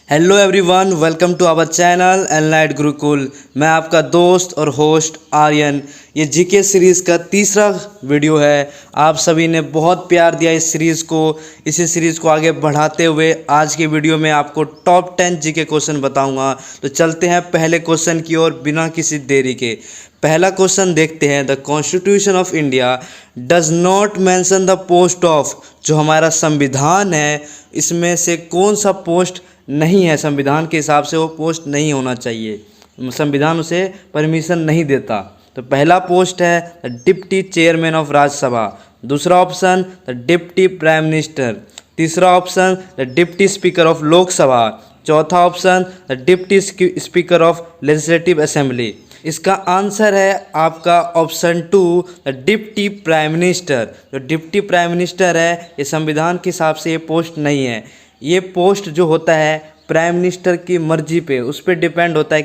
Hello everyone, welcome to our channel Enlight Gurukul. मैं आपका दोस्त और होस्ट आर्यन। ये जीके सीरीज़ का तीसरा वीडियो है। आप सभी ने बहुत प्यार दिया इस सीरीज़ को। इसी सीरीज़ को आगे बढ़ाते हुए आज की वीडियो में आपको टॉप 10 जीके क्वेश्चन बताऊंगा। तो चलते हैं पहले क्वेश्चन की ओर बिना किसी देरी के। पहला क्वेश्चन देखते हैं। The constitution of India does not mention the post of. जो हमारा संविधान है इसमें से कौन सा पोस्ट नहीं है, संविधान के हिसाब से वो पोस्ट नहीं होना चाहिए, संविधान उसे परमिशन नहीं देता। तो पहला पोस्ट है the deputy chairman of Rajya Sabha. दूसरा option the deputy prime minister. तीसरा option the deputy speaker of Lok Sabha. चौथा option the deputy speaker of legislative assembly. इसका आंसर है आपका option 2 the deputy prime minister. जो डिप्टी प्राइम मिनिस्टर है ये संविधान के हिसाब से ये पोस्ट नहीं है। ये पोस्ट जो होता है प्राइम मिनिस्टर की मर्जी पे, उस पर डिपेंड होता है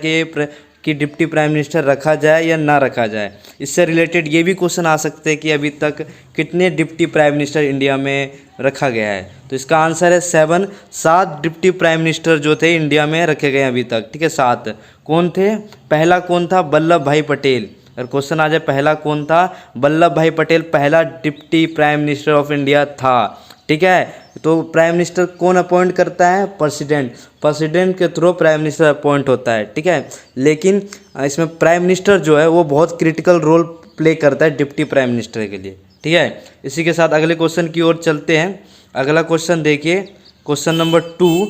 कि डिप्टी प्राइम मिनिस्टर रखा जाए या ना रखा जाए। इससे रिलेटेड ये भी क्वेश्चन आ सकते हैं कि अभी तक कितने डिप्टी प्राइम मिनिस्टर इंडिया में रखा गया है। तो इसका आंसर है 7। 7 डिप्टी प्राइम मिनिस्टर जो थे इंडिया में रखे गए अभी तक। ठीक है, 7 कौन थे? पहला कौन था? वल्लभ भाई पटेल। अगर क्वेश्चन आ जाए पहला कौन था, वल्लभ भाई पटेल पहला deputy prime minister of India था। ठीक है, तो प्राइम मिनिस्टर कौन अपॉइंट करता है? प्रेसिडेंट। प्रेसिडेंट के थ्रू प्राइम मिनिस्टर अपॉइंट होता है। ठीक है, लेकिन इसमें प्राइम मिनिस्टर जो है वो बहुत क्रिटिकल रोल प्ले करता है डिप्टी प्राइम मिनिस्टर के लिए। ठीक है, इसी के साथ अगले क्वेश्चन की ओर चलते हैं। अगला क्वेश्चन देखिए, क्वेश्चन नंबर 2।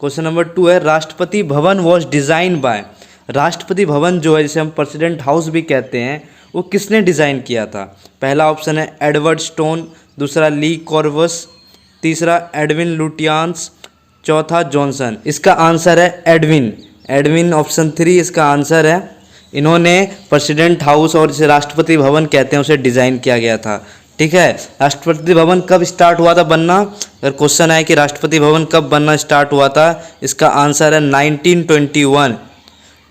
क्वेश्चन नंबर 2 है Rashtrapati Bhavan was design by. Rashtrapati Bhavan जो है जिसे हम प्रेसिडेंट हाउस भी कहते हैं, वो किसने डिज़ाइन किया था? पहला ऑप्शन है एडवर्ड स्टोन। दूसरा ली कॉर्बस। तीसरा एडविन लुटियंस। चौथा जॉनसन। इसका आंसर है एडविन। एडविन ऑप्शन 3 इसका आंसर है। इन्होंने प्रेसिडेंट हाउस और जिसे राष्ट्रपति भवन कहते हैं उसे डिज़ाइन किया गया था। ठीक है, राष्ट्रपति भवन कब स्टार्ट हुआ था बनना? अगर क्वेश्चन है कि राष्ट्रपति भवन कब बनना स्टार्ट हुआ था, इसका आंसर है 1921।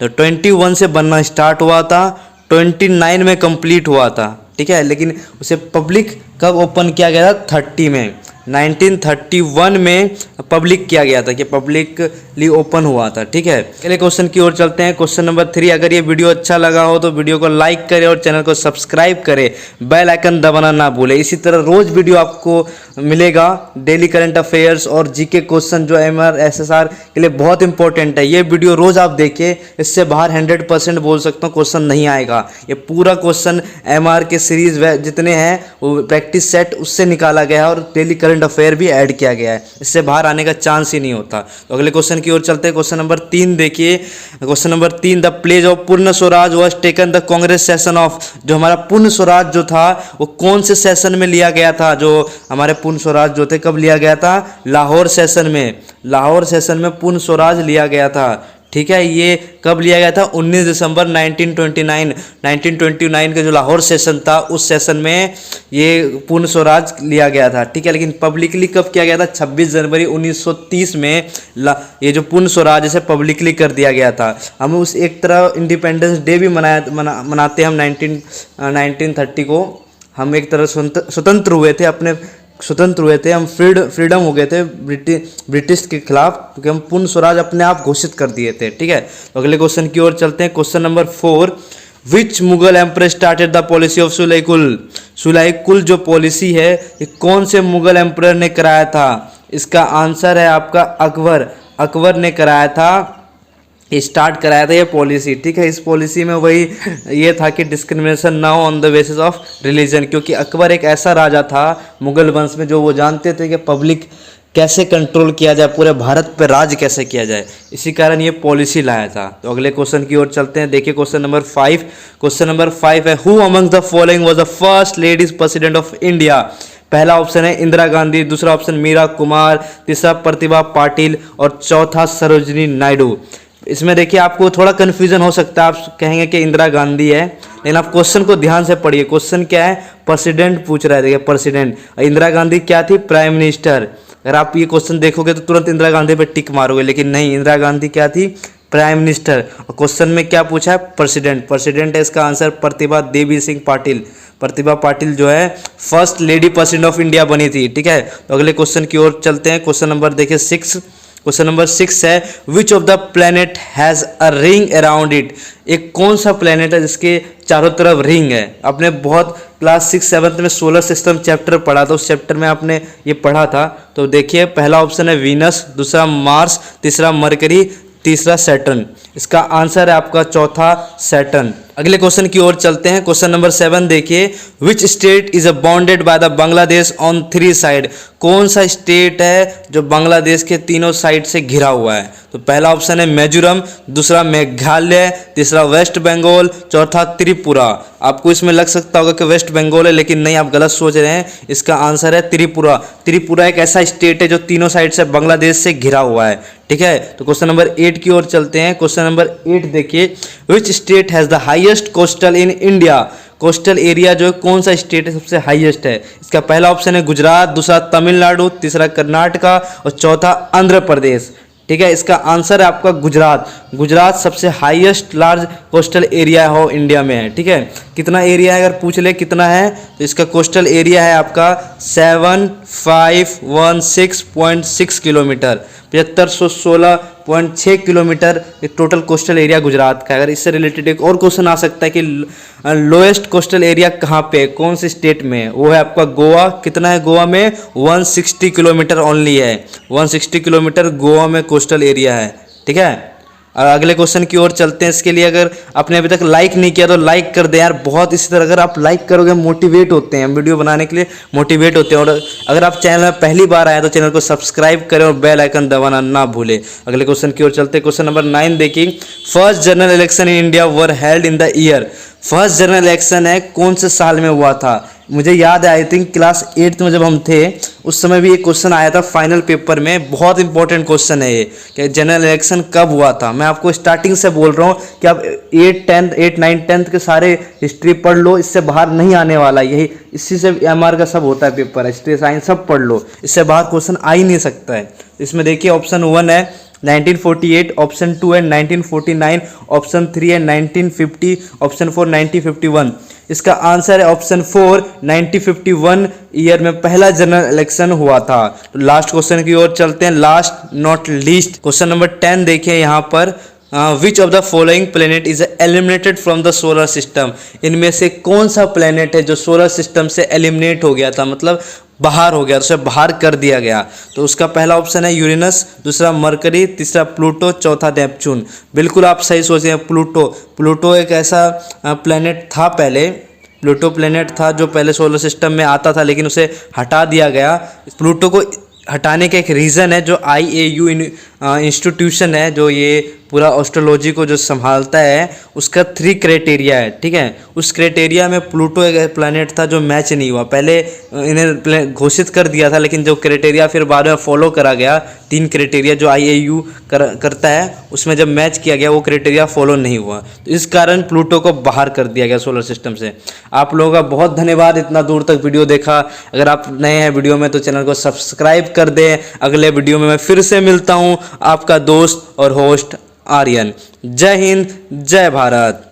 तो 21 से बनना स्टार्ट हुआ था, 29 में कंप्लीट हुआ था। ठीक है, लेकिन उसे पब्लिक कब ओपन किया गया था? 30 में 1931 में पब्लिक किया गया था, कि पब्लिकली ओपन हुआ था। ठीक है, अगले क्वेश्चन की ओर चलते हैं। Question number 3। अगर ये वीडियो अच्छा लगा हो तो वीडियो को लाइक करें और चैनल को सब्सक्राइब करें, बेल आइकन दबाना ना भूलें। इसी तरह रोज़ वीडियो आपको मिलेगा, डेली करंट अफेयर्स और जीके क्वेश्चन जो MR SSR के लिए बहुत इंपॉर्टेंट है। ये वीडियो रोज़ आप देखिए, इससे बाहर 100% बोल सकता हूँ क्वेश्चन नहीं आएगा। ये पूरा क्वेश्चन MR के सीरीज जितने हैं वो प्रैक्टिस सेट उससे निकाला गया है और डेली करंट अफेयर भी ऐड किया गया है, इससे बाहर आने का चांस ही नहीं होता। तो अगले क्वेश्चन की ओर चलते हैं। क्वेश्चन नंबर 3 देखिए। Question number 3 the pledge of Purna Swaraj was taken the Congress session of. जो हमारा पूर्ण स्वराज जो था वो कौन से सेशन में लिया गया था? जो हमारे पूर्ण स्वराज जो थे कब लिया गया था? लाहौर सेशन में। लाहौर सेशन में पूर्ण स्वराज लिया गया था। ठीक है, ये कब लिया गया था? 19 दिसंबर 1929 का जो लाहौर सेशन था उस सेशन में ये पूर्ण स्वराज लिया गया था। ठीक है, लेकिन पब्लिकली कब किया गया था? 26 जनवरी 1930 में ये जो पूर्ण स्वराज इसे पब्लिकली कर दिया गया था। हम उस एक तरह इंडिपेंडेंस डे भी मनाते हैं हम 1930 को। हम एक तरह स्वतंत्र हुए थे, हम फ्रीडम हो गए थे ब्रिटिश के खिलाफ, क्योंकि हम पूर्ण स्वराज अपने आप घोषित कर दिए थे। ठीक है, तो अगले क्वेश्चन की ओर चलते हैं। Question number 4 which Mughal emperor started the policy of Sulh i Kul. Sulh i Kul जो पॉलिसी है ये कौन से मुगल एम्परर ने कराया था? इसका आंसर है आपका अकबर। अकबर ने कराया था, स्टार्ट कराया था ये पॉलिसी। ठीक है, इस पॉलिसी में वही ये था कि डिस्क्रिमिनेशन ना हो on the basis of religion, क्योंकि अकबर एक ऐसा राजा था मुगल वंश में जो वो जानते थे कि पब्लिक कैसे कंट्रोल किया जाए, पूरे भारत पर राज कैसे किया जाए, इसी कारण ये पॉलिसी लाया था। तो अगले क्वेश्चन की ओर चलते हैं। देखिए क्वेश्चन नंबर 5। क्वेश्चन नंबर 5 है who among the following was the first ladies president of India. पहला ऑप्शन है इंदिरा गांधी। दूसरा ऑप्शन मीरा कुमार। तीसरा प्रतिभा पाटिल और चौथा सरोजिनी नायडू। इसमें देखिए आपको थोड़ा कन्फ्यूजन हो सकता है, आप कहेंगे कि इंदिरा गांधी है, लेकिन आप क्वेश्चन को ध्यान से पढ़िए। क्वेश्चन क्या है? प्रेसिडेंट पूछ रहा है। देखिए प्रेसिडेंट, इंदिरा गांधी क्या थी? Prime minister. अगर आप ये क्वेश्चन देखोगे तो तुरंत इंदिरा गांधी पे टिक मारोगे, लेकिन नहीं, इंदिरा गांधी क्या थी? Prime minister. और क्वेश्चन में क्या पूछा है? प्रेसिडेंट। प्रेसिडेंट है इसका आंसर प्रतिभा देवी सिंह पाटिल। प्रतिभा पाटिल जो है first lady president of India बनी थी। ठीक है, तो अगले क्वेश्चन की ओर चलते हैं। क्वेश्चन नंबर देखिए 6। क्वेश्चन नंबर 6 है which of the planet has a ring around it. एक कौन सा प्लेनेट है जिसके चारों तरफ रिंग है। आपने बहुत क्लास 6-7 में सोलर सिस्टम चैप्टर पढ़ा था, उस चैप्टर में आपने ये पढ़ा था। तो देखिए पहला ऑप्शन है वीनस, दूसरा मार्स, तीसरा मरकरी, तीसरा सैटर्न। इसका आंसर है आपका चौथा सैटर्न। अगले क्वेश्चन की ओर चलते हैं। क्वेश्चन नंबर 7 देखिए which state is bounded by the Bangladesh on 3 side. कौन सा स्टेट है जो बांग्लादेश के तीनों साइड से घिरा हुआ है। तो पहला ऑप्शन है मिजोरम, दूसरा मेघालय, तीसरा वेस्ट बंगाल, चौथा त्रिपुरा। आपको इसमें लग सकता होगा कि वेस्ट बंगाल है, लेकिन नहीं, आप गलत सोच रहे हैं। इसका आंसर है त्रिपुरा। त्रिपुरा एक ऐसा स्टेट है जो तीनों साइड से बांग्लादेश से घिरा हुआ है। ठीक है, तो क्वेश्चन नंबर 8 की ओर चलते हैं। क्वेश्चन नंबर 8 देखिए which state has the highest coastal in India. Coastal area जो है कौन सा स्टेट है सबसे हाईएस्ट है। इसका पहला ऑप्शन है गुजरात, दूसरा तमिलनाडु, तीसरा कर्नाटका और चौथा आंध्र प्रदेश। ठीक है, इसका आंसर है आपका गुजरात। गुजरात सबसे हाईएस्ट लार्ज कोस्टल एरिया हो इंडिया में है। ठीक है, कितना एरिया है अगर पूछ ले कितना है, तो इसका कोस्टल एरिया है आपका 7516.6 kilometre, 7516.6 kilometre total coastal area Gujarat का है। अगर इससे रिलेटेड एक और क्वेश्चन आ सकता है कि लोएस्ट कोस्टल एरिया कहाँ पे, कौन से स्टेट में, वो है आपका गोवा। कितना है गोवा में, 160 किलोमीटर ओनली है। 160 किलोमीटर गोवा में कोस्टल एरिया है। ठीक है, और अगले क्वेश्चन की ओर चलते हैं। इसके लिए अगर आपने अभी तक लाइक नहीं किया तो लाइक कर दें यार। बहुत इसी तरह अगर आप लाइक करोगे मोटिवेट होते हैं, वीडियो बनाने के लिए मोटिवेट होते हैं। और अगर आप चैनल में पहली बार आए तो चैनल को सब्सक्राइब करें और बेल आइकन दबाना ना भूलें। अगले क्वेश्चन की ओर चलते हैं। क्वेश्चन नंबर 9 देखिए first general election in India were held in the year. First general election है कौन से साल में हुआ था। मुझे याद है आई थिंक क्लास 8 में जब हम थे उस समय भी एक क्वेश्चन आया था फाइनल पेपर में। बहुत इंपॉर्टेंट क्वेश्चन है ये कि जनरल इलेक्शन कब हुआ था। मैं आपको स्टार्टिंग से बोल रहा हूँ कि आप 8, 9, 10 के सारे हिस्ट्री पढ़ लो, इससे बाहर नहीं आने वाला। यही इसी से MR का सब होता है पेपर, हिस्ट्री साइंस सब पढ़ लो, इससे बाहर क्वेश्चन आ ही नहीं सकता है। इसमें देखिए ऑप्शन 1 है 1948, ऑप्शन 2 है 1949, ऑप्शन 3 है 1950, ऑप्शन 4 1951। इसका आंसर है ऑप्शन 4 1951 ईयर में पहला जनरल इलेक्शन हुआ था। तो लास्ट क्वेश्चन की ओर चलते हैं, last not least. Question number 10 देखिए यहाँ पर which of the following planet is eliminated from the solar system. इनमें से कौन सा प्लेनेट है जो सोलर सिस्टम से एलिमिनेट हो गया था, मतलब बाहर हो गया, उसे बाहर कर दिया गया। तो उसका पहला ऑप्शन है यूरेनस, दूसरा मरकरी, तीसरा प्लूटो, चौथा नेपच्यून। बिल्कुल आप सही सोच रहे हैं, प्लूटो। प्लूटो एक ऐसा प्लेनेट था, पहले प्लूटो प्लेनेट था जो पहले सोलर सिस्टम में आता था, लेकिन उसे हटा दिया गया। प्लूटो को हटाने का एक रीज़न है जो IAU इंस्टीट्यूशन है जो ये पूरा एस्ट्रोलॉजी को जो संभालता है, उसका 3 क्राइटेरिया है। ठीक है, उस क्राइटेरिया में प्लूटो एक प्लैनेट था जो मैच नहीं हुआ। पहले इन्हें घोषित कर दिया था, लेकिन जो क्राइटेरिया फिर बाद में फॉलो करा गया, 3 क्राइटेरिया जो IAU करता है, उसमें जब मैच किया गया वो क्राइटेरिया फॉलो नहीं हुआ, तो इस कारण प्लूटो को बाहर कर दिया गया सोलर सिस्टम से। आप लोगों का बहुत धन्यवाद इतना दूर तक वीडियो देखा। अगर आप नए हैं वीडियो में तो चैनल को सब्सक्राइब कर दें। अगले वीडियो में मैं फिर से मिलता हूँ, आपका दोस्त और होस्ट आर्यन। जय हिंद, जय भारत।